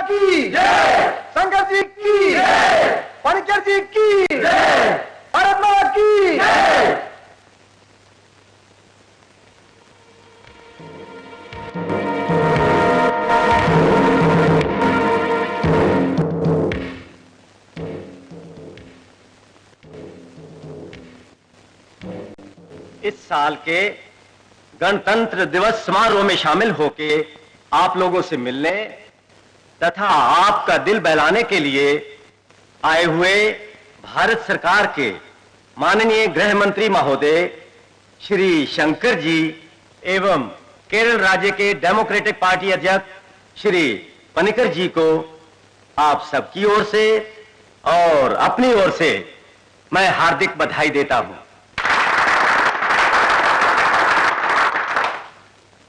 की जय, शंकर जी की जय, पनिकर जी की जय, भारत माता की जय। इस साल के गणतंत्र दिवस समारोह में शामिल होके आप लोगों से मिलने तथा आपका दिल बहलाने के लिए आए हुए भारत सरकार के माननीय गृह मंत्री महोदय श्री शंकर जी एवं केरल राज्य के डेमोक्रेटिक पार्टी अध्यक्ष श्री पनिकर जी को आप सबकी ओर से और अपनी ओर से मैं हार्दिक बधाई देता हूं।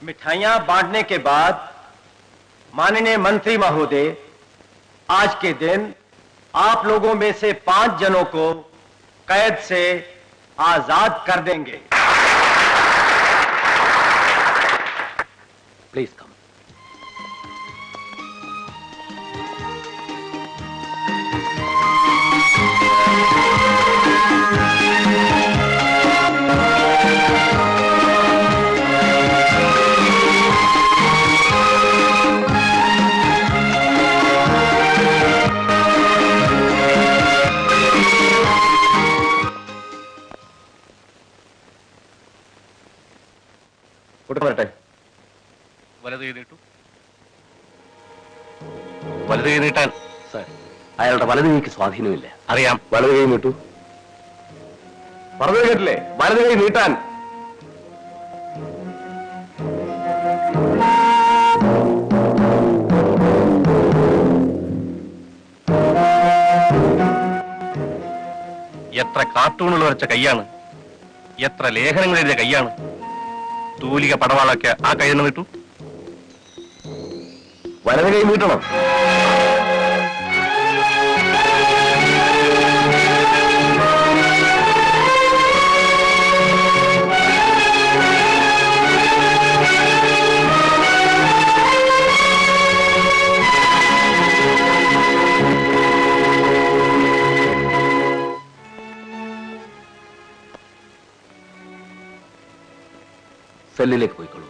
मिठाइयां बांटने के बाद माननीय मंत्री महोदय आज के दिन आप लोगों में से 5 जनों को कैद से आजाद कर देंगे। Please come. വലത് കൈ നീട്ടു. വലത് കൈ നീട്ടാൻ. സർ, അയാളുടെ വലത് കൈക്ക് സ്വാധീനമില്ല. അറിയാം. വലത് കൈ നീട്ടു. പറഞ്ഞത് കേട്ടില്ലേ? വലത് കൈ നീട്ടാൻ. എത്ര കാർട്ടൂണുകൾ വരച്ച കൈയാണ്, എത്ര ലേഖനങ്ങൾ എഴുതിയ കൈയാണ്. തൂലിക പടവാളൊക്കെ ആ കൈ തന്നെ നീട്ടു. വലത് കൈ നീട്ടണം. സെല്ലിലേക്ക് പോയിക്കോളൂ.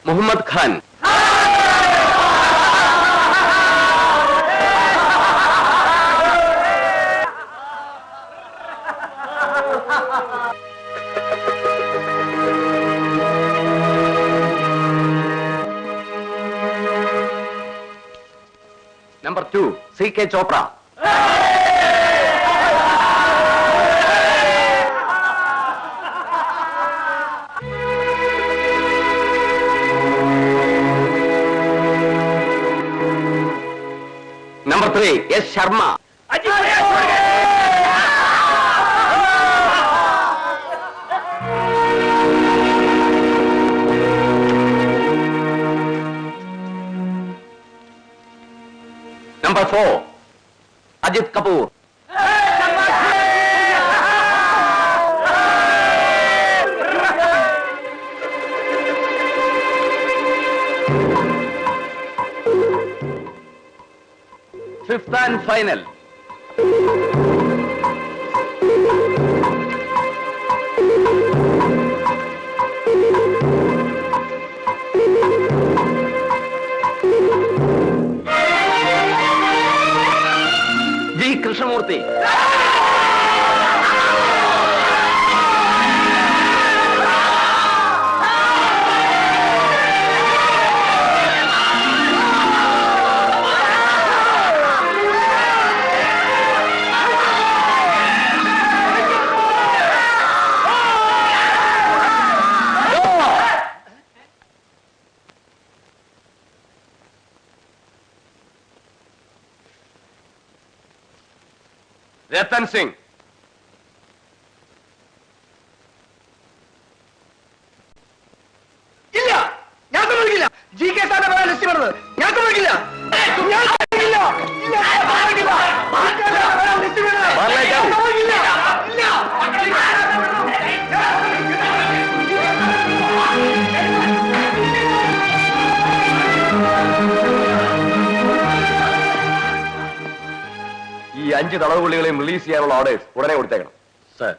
Mohammed Khan. Number 2 C.K. Chopra. Number 3 S. Sharma. Number 4 Ajit Kapoor. Fifth and final. Krishnamurthy. Rattan Singh, ഇല്ല, ഞാൻ സമ്മതിക്കില്ല. ജി കെ സാറിന്റെ പറയാൻ ലിസ്റ്റ് വരുന്നത് ഞാൻ സമ്മതിക്കില്ല. ഞാൻ സമ്മതിക്കില്ല. ഇല്ല, ഞാൻ സമ്മതിക്കില്ല. ജി കെ സാറിന്റെ പറയാൻ ലിസ്റ്റ് വരുന്നത് ഞാൻ സമ്മതിക്കില്ല. ഇല്ല. ഈ 5 തടവുപുള്ളികളെയും റിലീസ് ചെയ്യാനുള്ള ഓർഡേഴ്സ് ഉടനെ കൊടുത്തേക്കണം. സർ.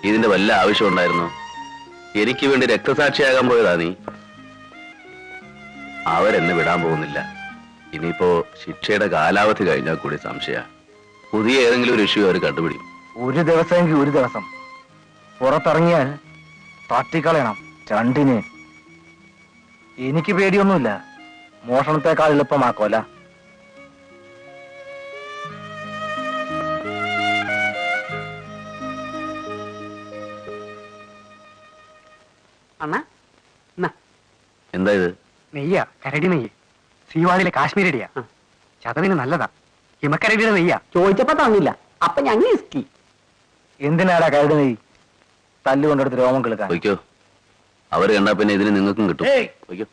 ഇതിന്റെ വല്ല ആവശ്യം ഉണ്ടായിരുന്നു? എനിക്ക് വേണ്ടി രക്തസാക്ഷിയാകാൻ പോയതാ നീ. അവരെന്നെ വിടാൻ പോകുന്നില്ല. ഇനിയിപ്പോ ശിക്ഷയുടെ കാലാവധി കഴിഞ്ഞാൽ കൂടി സംശയ പുതിയ ഏതെങ്കിലും ഒരു ഇഷ്യൂ അവർ കണ്ടുപിടിക്കും. ഒരു ദിവസമെങ്കിൽ ഒരു ദിവസം പുറത്തിറങ്ങിയാൽ തട്ടിക്കളയണം രണ്ടിന്. എനിക്ക് പേടിയൊന്നുമില്ല. മോഷണത്തെക്കാൾ എളുപ്പമാക്കോല. അണ്ണ എന്താ ഇത്? നെയ്യ, കരടി നെയ്യ്. സീവാളിലെ കാശ്മീരടിയാ. ചതവിന് നല്ലതാ. ഹിമക്കരടിയുടെ നെയ്യാ. ചോദിച്ചപ്പോ തന്നില്ല. അപ്പൊ ഞങ്ങൾ ഇസ്കി. എന്തിനാടാ കരടി നെയ്യ്? തല്ലുകൊണ്ടെടുത്ത് രോമം കിളുക്കാൻ. വയ്ക്കോ, അവര് കണ്ടാ പിന്നെ ഇതിന് നിങ്ങൾക്കും കിട്ടും. വയ്ക്കോ.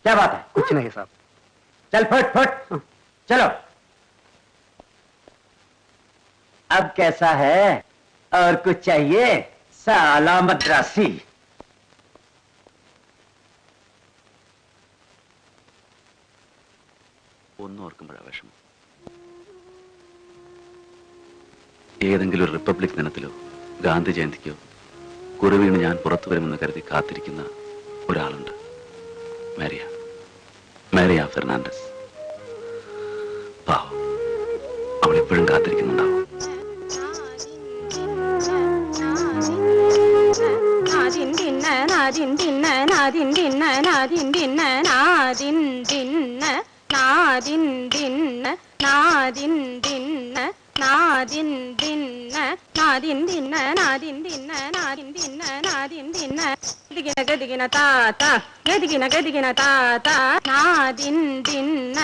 क्या बात है? कुछ नहीं साहब. चल फट फट. चलो. अब कैसा है? और कुछ चाहिए? साला मद्रासी. ഒന്നും ഓർക്കുമ്പോഴാ വിഷമം. ഏതെങ്കിലും ഒരു റിപ്പബ്ലിക് ദിനത്തിലോ ഗാന്ധി ജയന്തിക്കോ കുറുവീണ് ഞാൻ പുറത്തു വരുമെന്ന് കരുതി കാത്തിരിക്കുന്ന ഒരാളുണ്ട്. മാരിയ ഫെർണാണ്ടസ്. പാവം, അവൾ എപ്പോഴും കാത്തിരിക്കുന്നുണ്ടാവും. గదిగిన తాత గదిగిన గదిగిన తాత నాదిన్ దిన్న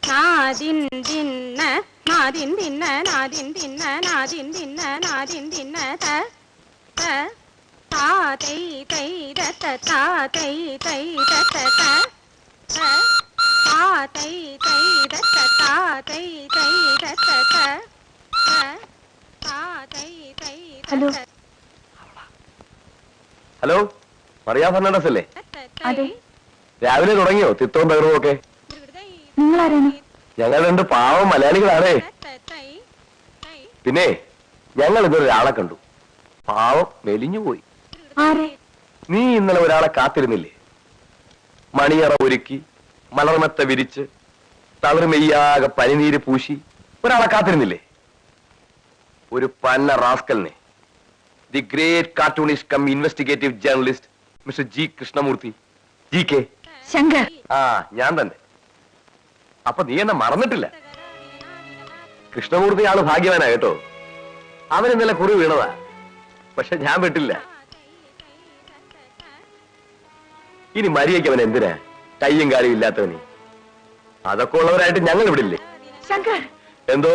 నాదిన్ దిన్న నాదిన్ దిన్న నాదిన్ దిన్న నాదిన్ దిన్న నాదిన్ దిన్న త త తాతై తై దత తాతై తై దత త త తాతై తై దత తాతై తై దత త త తాతై తై ഹലോ. ഹലോ, മറിയ ഫെർണാണ്ടസ് അല്ലേ? അതെ. രാവിലെ തുടങ്ങിയോ തിത്തവും തകർവും ഒക്കെ? നിങ്ങളാരാണ്? ഞങ്ങൾ 2 പാവം മലയാളികളാണേ. പിന്നെ ഞങ്ങൾ ഇന്നൊരാളെ കണ്ടു. പാവം മെലിഞ്ഞുപോയി. ആരെ? നീ ഇന്നലെ ഒരാളെ കാത്തിരുന്നില്ലേ? മണിയറ ഒരുക്കി മലർമെത്ത വിരിച്ച് തളർമെയ്യാകെ പനിനീര് പൂശി ഒരാളെ കാത്തിരുന്നില്ലേ? ഒരു പന്ന റാസ്കലിനെ. The great cartoonist cum investigative journalist mister G Krishnamurthy. G K Shankar. ആ, ഞാൻ തന്നെ. അപ്പൊ നീ എന്നെ മറന്നിട്ടില്ല. കൃഷ്ണമൂർത്തി ആള് ഭാഗ്യവാനാ കേട്ടോ. അവൻ ഇന്നലെ കുറി വീണതാ. പക്ഷെ ഞാൻ വിട്ടില്ല. ഇനി മരിയയ്ക്ക് അവൻ എന്തിനാ? കയ്യും കാലും ഇല്ലാത്തവന്. അതൊക്കെ ഉള്ളവരായിട്ട് ഞങ്ങൾ ഇവിടെ ഇല്ലേ? ശങ്കർ. എന്തോ